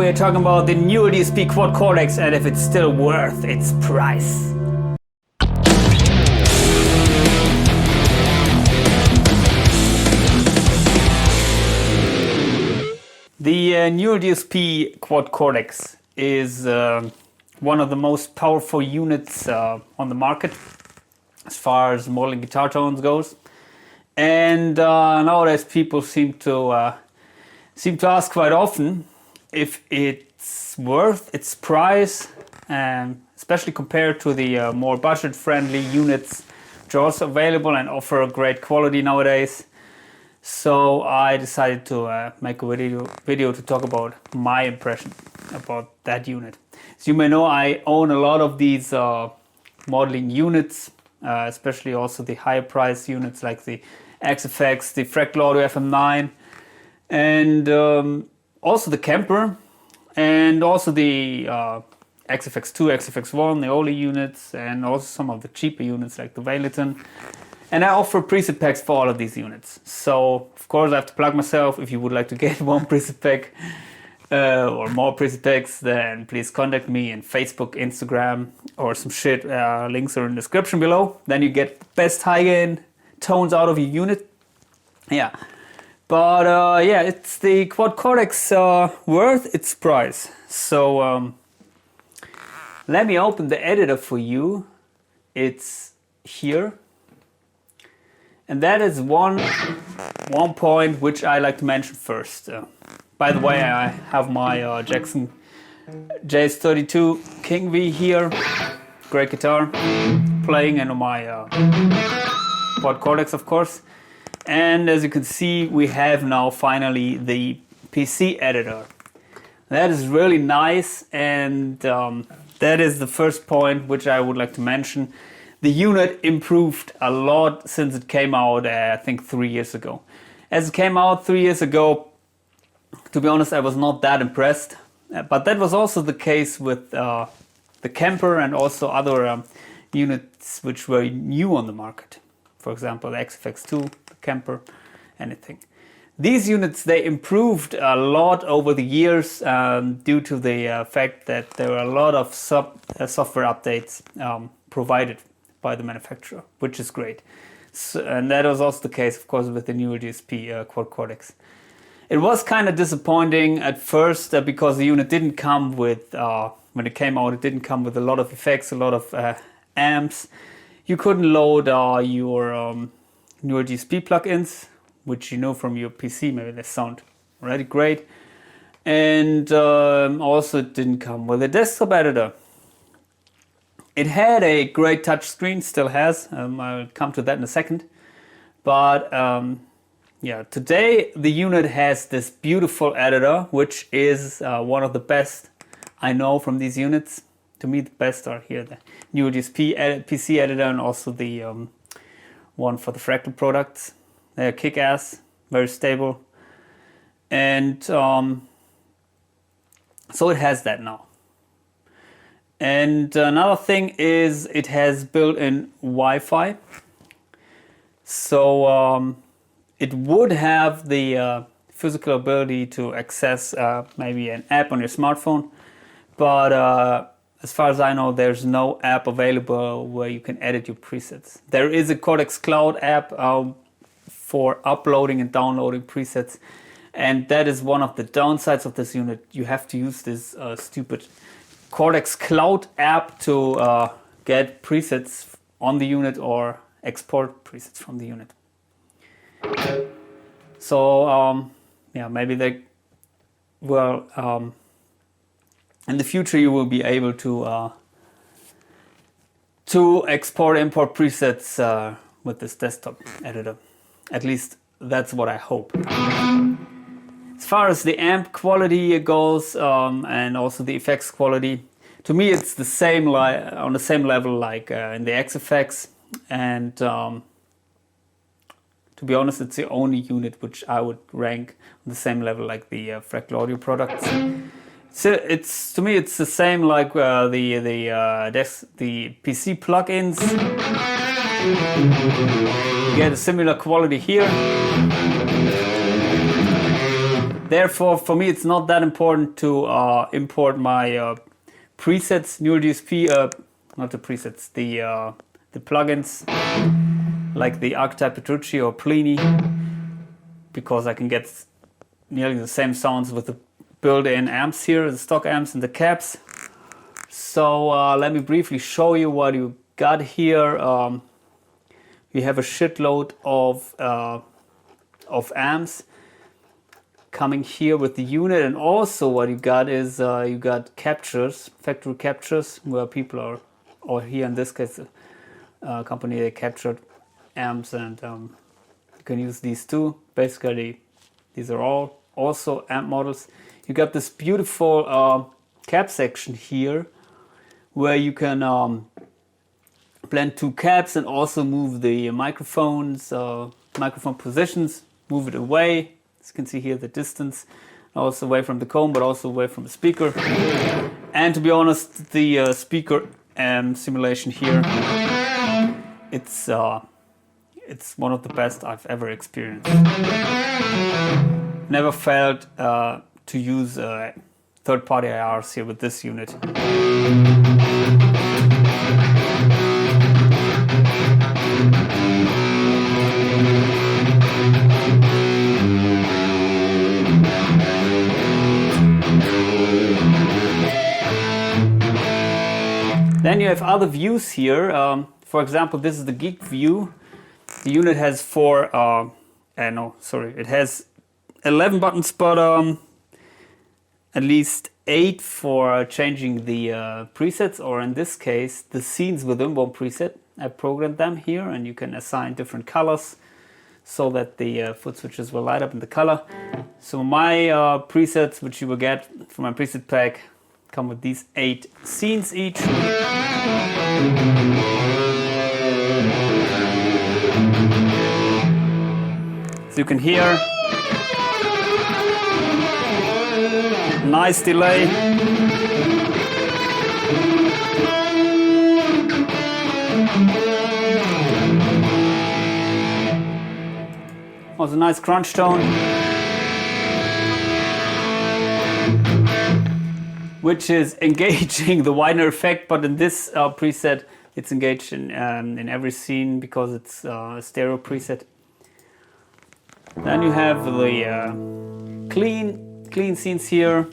we're talking about the new DSP Quad Cortex and if it's still worth its price. The new DSP Quad Cortex is one of the most powerful units on the market as far as modeling guitar tones goes. And nowadays people seem to ask quite often if it's worth its price, especially compared to the more budget-friendly units which are also available and offer great quality nowadays. So I decided to make a video to talk about my impression about that unit. As you may know, I own a lot of these modeling units, especially also the higher price units like the AxeFx, the Fractal Audio FM9, and also the Kemper, and also the AxeFx II, AxeFx I, the older units, and also some of the cheaper units like the Valeton. And I offer preset packs for all of these units. So of course I have to plug myself. If you would like to get one preset pack or more preset packs, then please contact me in Facebook, Instagram, or some shit. Links are in the description below. Then you get the best high-end tones out of your unit. Yeah, but yeah, it's the Quad Cortex worth its price. So let me open the editor for you. It's here, and that is one point which I like to mention first. By the way, I have my Jackson JS32 King V here, great guitar, playing into my Quad Cortex, of course. And as you can see, we have now finally the PC editor. That is really nice, and that is the first point which I would like to mention. The unit improved a lot since it came out, I think 3 years ago. As it came out 3 years ago, to be honest, I was not that impressed. But that was also the case with the Kemper and also other units which were new on the market. For example, the AxeFx II, the Kemper, anything. These units, they improved a lot over the years due to the fact that there were a lot of software updates provided by the manufacturer, which is great. So, and that was also the case, of course, with the newer DSP Quad Cortex. It was kind of disappointing at first because the unit didn't come with, when it came out, it didn't come with a lot of effects, a lot of amps. You couldn't load your newer DSP plugins, which you know from your PC, maybe they sound already great. And also it didn't come with a desktop editor. It had a great touch screen, still has, I'll come to that in a second. But yeah, today the unit has this beautiful editor, which is one of the best I know from these units. To me, the best are here, the newer DSP PC editor and also the one for the Fractal products. They're kick-ass, very stable. And so it has that now. And another thing is it has built-in Wi-Fi. So it would have the physical ability to access maybe an app on your smartphone. But as far as I know, there's no app available where you can edit your presets. There is a Cortex Cloud app for uploading and downloading presets. And that is one of the downsides of this unit. You have to use this stupid Cortex Cloud app to get presets on the unit or export presets from the unit. So yeah, maybe they will in the future you will be able to export import presets with this desktop editor. At least that's what I hope. As far as the amp quality goes and also the effects quality, to me it's the same on the same level like in the AxeFx, and to be honest, it's the only unit which I would rank on the same level like the Fractal audio products. So to me it's the same like the PC plugins. You get a similar quality here. therefore, for me, it's not that important to import my presets, Neural DSP, not the presets, the plugins, like the Archetype Patricia or Pliny, because I can get nearly the same sounds with the built-in amps here, the stock amps and the cabs. So let me briefly show you what you got here. We have a shitload of amps coming here with the unit, and also what you got is you got captures, factory captures, where people are, or here in this case, company, they captured amps, and you can use these too. Basically, these are all also amp models. You got this beautiful cab section here, where you can blend two cabs and also move the microphones, microphone positions, move it away. As you can see here, the distance, also away from the comb, but also away from the speaker. And to be honest, the speaker simulation here, it's one of the best I've ever experienced. Never failed to use third-party IRs here with this unit. Then you have other views here. For example, this is the geek view. The unit has it has 11 buttons, but at least 8 for changing the presets, or in this case, the scenes within one preset. I programmed them here, and you can assign different colors so that the foot switches will light up in the color. So my presets, which you will get from my preset pack, come with these 8 scenes each. So you can hear nice delay. Also nice crunch tone, which is engaging the widener effect, but in this preset it's engaged in every scene because it's a stereo preset. Then you have the clean scenes here.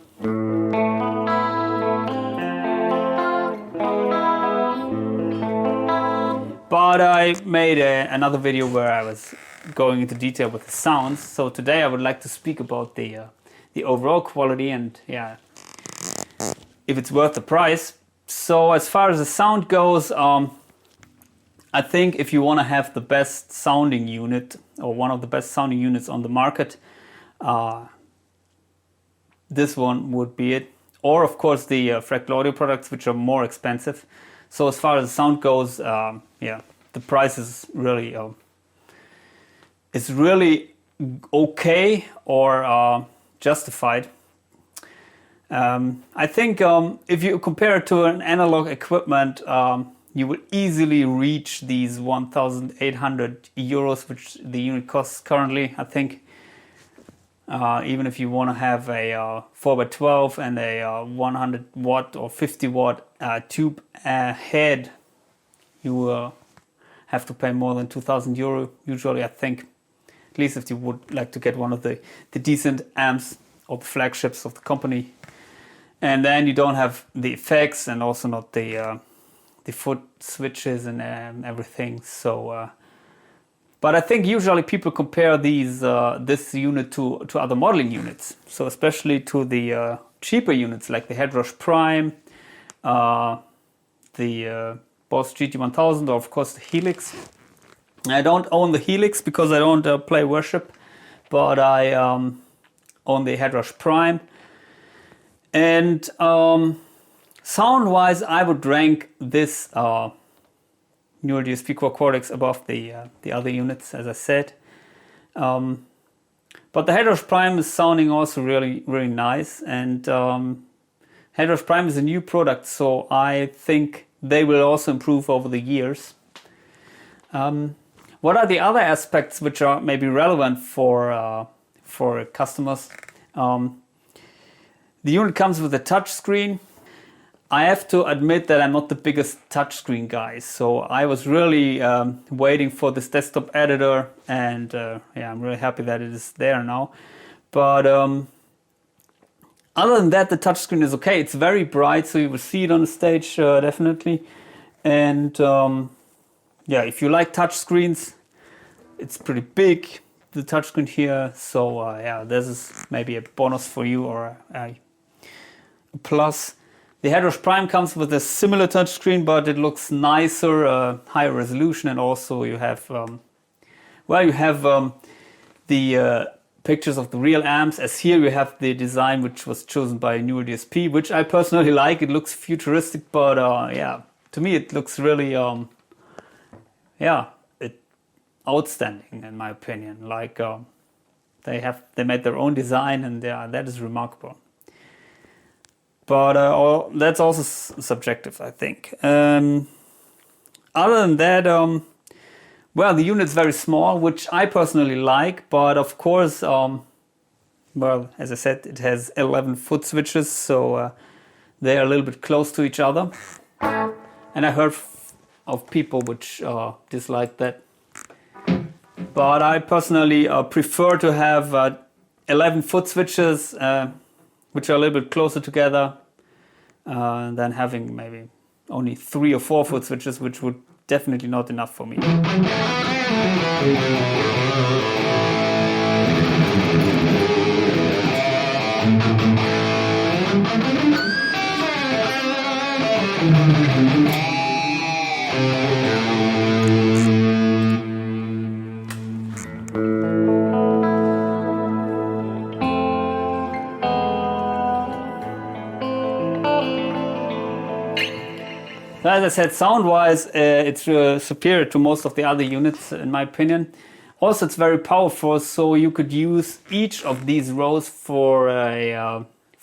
But I made another video where I was going into detail with the sounds. So today I would like to speak about the overall quality and if it's worth the price. So as far as the sound goes, I think if you want to have the best sounding unit, or one of the best sounding units on the market, this one would be it. Or of course the Fractal audio products, which are more expensive. So as far as the sound goes, the price is really okay or justified. I think if you compare it to an analog equipment, you will easily reach these 1,800 euros, which the unit costs currently, I think. Even if you want to have a 4x12 and a 100 watt or 50 watt tube head, you have to pay more than 2,000 euro usually, I think. At least if you would like to get one of the decent amps or the flagships of the company. And then you don't have the effects and also not the foot switches and everything. So, but I think usually people compare this unit to other modeling units. So especially to the cheaper units like the Headrush Prime, the Boss GT-1000, or of course the Helix. I don't own the Helix because I don't play worship, but I own the Headrush Prime. And sound-wise, I would rank this Neural DSP Quad Cortex above the other units, as I said. But the Headrush Prime is sounding also really, really nice. And Headrush Prime is a new product, so I think they will also improve over the years. What are the other aspects which are maybe relevant for customers? The unit comes with a touchscreen. I have to admit that I'm not the biggest touchscreen guy, so I was really waiting for this desktop editor, and yeah, I'm really happy that it is there now. But other than that, the touchscreen is okay. It's very bright, so you will see it on the stage definitely. And yeah, if you like touchscreens, it's pretty big, the touchscreen here. So yeah, this is maybe a bonus for you, or a plus. The Headrush Prime comes with a similar touchscreen, but it looks nicer, higher resolution, and also you have, well, you have the pictures of the real amps. As here you have the design which was chosen by Mooer DSP, which I personally like. It looks futuristic, but yeah, to me it looks really, yeah, outstanding in my opinion. Like they made their own design, and that is remarkable. But that's also subjective, I think. Other than that, well, the unit's very small, which I personally like, but of course, well, as I said, it has 11 foot switches, so they are a little bit close to each other. And I heard of people which dislike that. But I personally prefer to have 11 foot switches, which are a little bit closer together than having maybe only 3 or 4 foot switches, which would definitely not enough for me. As I said, sound-wise, it's superior to most of the other units, in my opinion. Also, it's very powerful, so you could use each of these rows for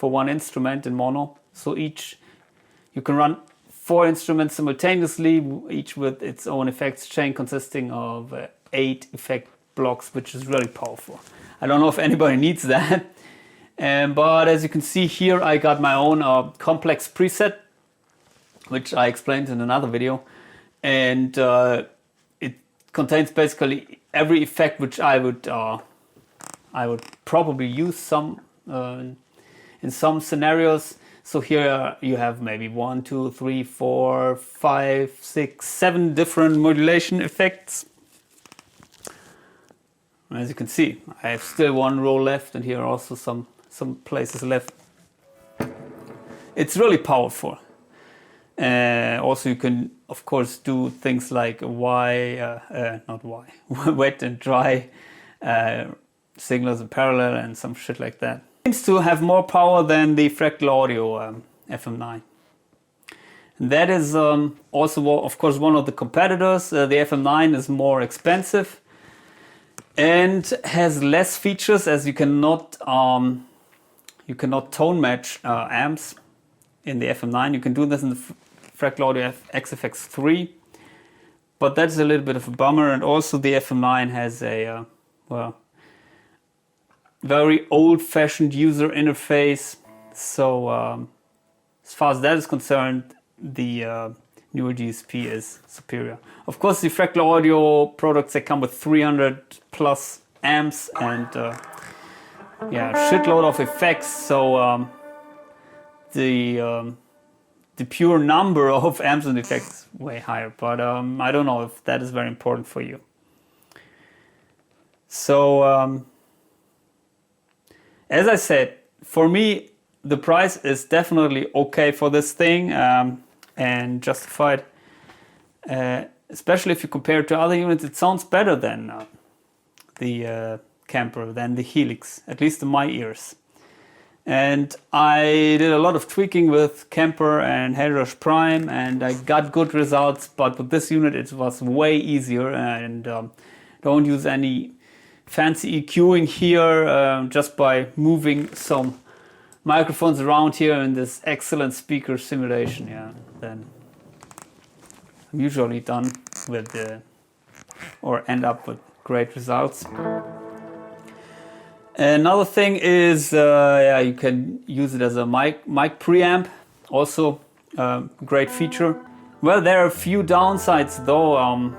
one instrument in mono. So you can run 4 instruments simultaneously, each with its own effects chain consisting of 8 effect blocks, which is really powerful. I don't know if anybody needs that, but as you can see here, I got my own complex preset, which I explained in another video, and it contains basically every effect which I would probably use in some scenarios. So here you have maybe 1, 2, 3, 4, 5, 6, 7 different modulation effects. As you can see, I have still 1 row left, and here are also some places left. It's really powerful. Also, you can, of course, do things like wet and dry signals in parallel and some shit like that. It seems to have more power than the Fractal Audio FM9. And that is also, of course, one of the competitors. The FM9 is more expensive and has less features, as you cannot tone match amps in the FM9. You can do this in the Fractal Audio AxeFx III, but that's a little bit of a bummer. And also the FM9 has a well, very old-fashioned user interface. So as far as that is concerned, the Mooer GSP is superior. Of course, the Fractal Audio products, they come with 300 plus amps and yeah, shitload of effects. So the pure number of amps and effects is way higher, but I don't know if that is very important for you. So as I said, for me, the price is definitely okay for this thing and justified. Especially if you compare it to other units, it sounds better than the Kemper, than the Helix, at least in my ears. And I did a lot of tweaking with Kemper and Headrush Prime, and I got good results, but with this unit it was way easier, and don't use any fancy EQing here, just by moving some microphones around here in this excellent speaker simulation. Yeah, then I'm usually done with or end up with great results. Another thing is, yeah, you can use it as a mic preamp, also great feature. Well, there are a few downsides though,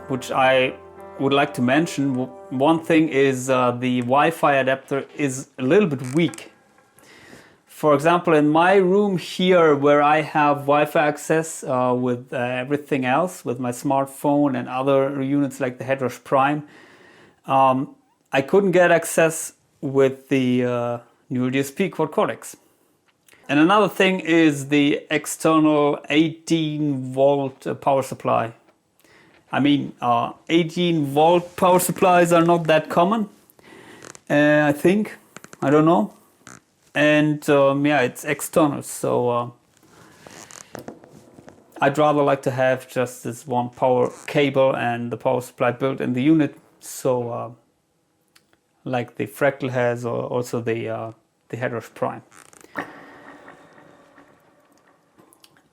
which I would like to mention. One thing is the Wi-Fi adapter is a little bit weak. For example, in my room here, where I have Wi-Fi access with everything else, with my smartphone and other units like the Headrush Prime, I couldn't get access with the Mooer DSP Quad Cortex. And another thing is the external 18 volt power supply. I mean, 18 volt power supplies are not that common, I think. I don't know. And yeah, it's external, so I'd rather like to have just this one power cable and the power supply built in the unit. So like the Fractal has, or also the Headrush Prime.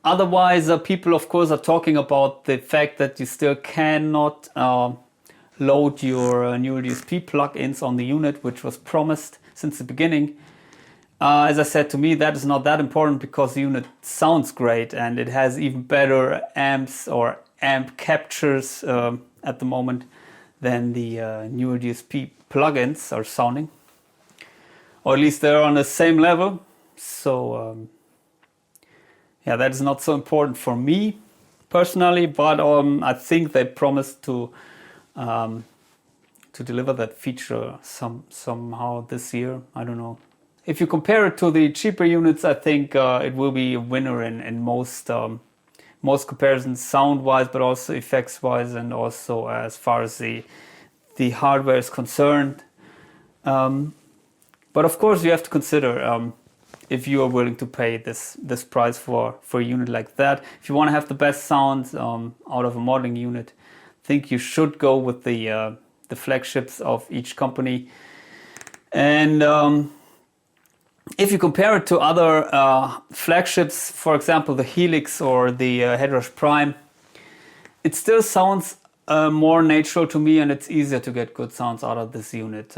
Otherwise, people of course are talking about the fact that you still cannot load your Mooer DSP plugins on the unit, which was promised since the beginning. As I said, to me that is not that important because the unit sounds great and it has even better amps or amp captures at the moment than the Mooer DSP plugins are sounding, or at least they're on the same level. So yeah, that is not so important for me personally, but I think they promised to deliver that feature somehow this year. I don't know. If you compare it to the cheaper units, I think it will be a winner in most comparisons, sound-wise, but also effects-wise, and also as far as the hardware is concerned. But of course, you have to consider if you are willing to pay this price for a unit like that. If you want to have the best sounds out of a modeling unit, I think you should go with the flagships of each company. And if you compare it to other flagships, for example the Helix or the Headrush Prime, it still sounds more natural to me, and it's easier to get good sounds out of this unit.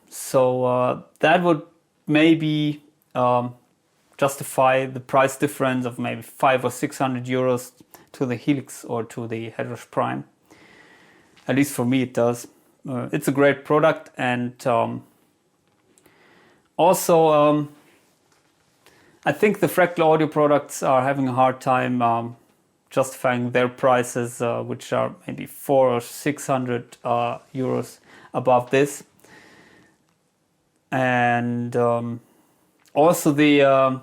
So that would maybe justify the price difference of maybe 500 or 600 euros to the Helix or to the Headrush Prime. At least for me it does. It's a great product, and also I think the Fractal audio products are having a hard time justifying their prices, which are maybe 400 or 600 euros above this. And also the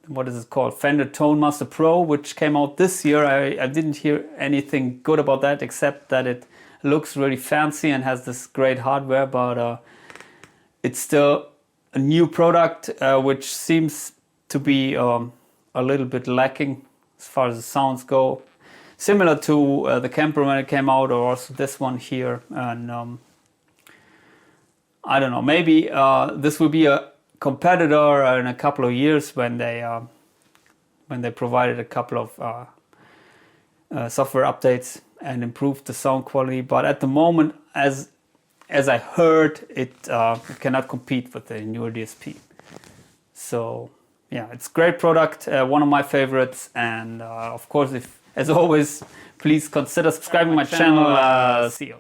what is it called, Fender Tone Master Pro, which came out this year. I didn't hear anything good about that, except that it looks really fancy and has this great hardware, but it's still a new product, which seems to be a little bit lacking as far as the sounds go. Similar to the Kemper when it came out, or also this one here. And I don't know, maybe this will be a competitor in a couple of years when they provided a couple of software updates and improved the sound quality. But at the moment, as I heard, it cannot compete with the Mooer DSP. So yeah, it's a great product, one of my favorites. And of course, as always, please consider subscribing to my channel. See you.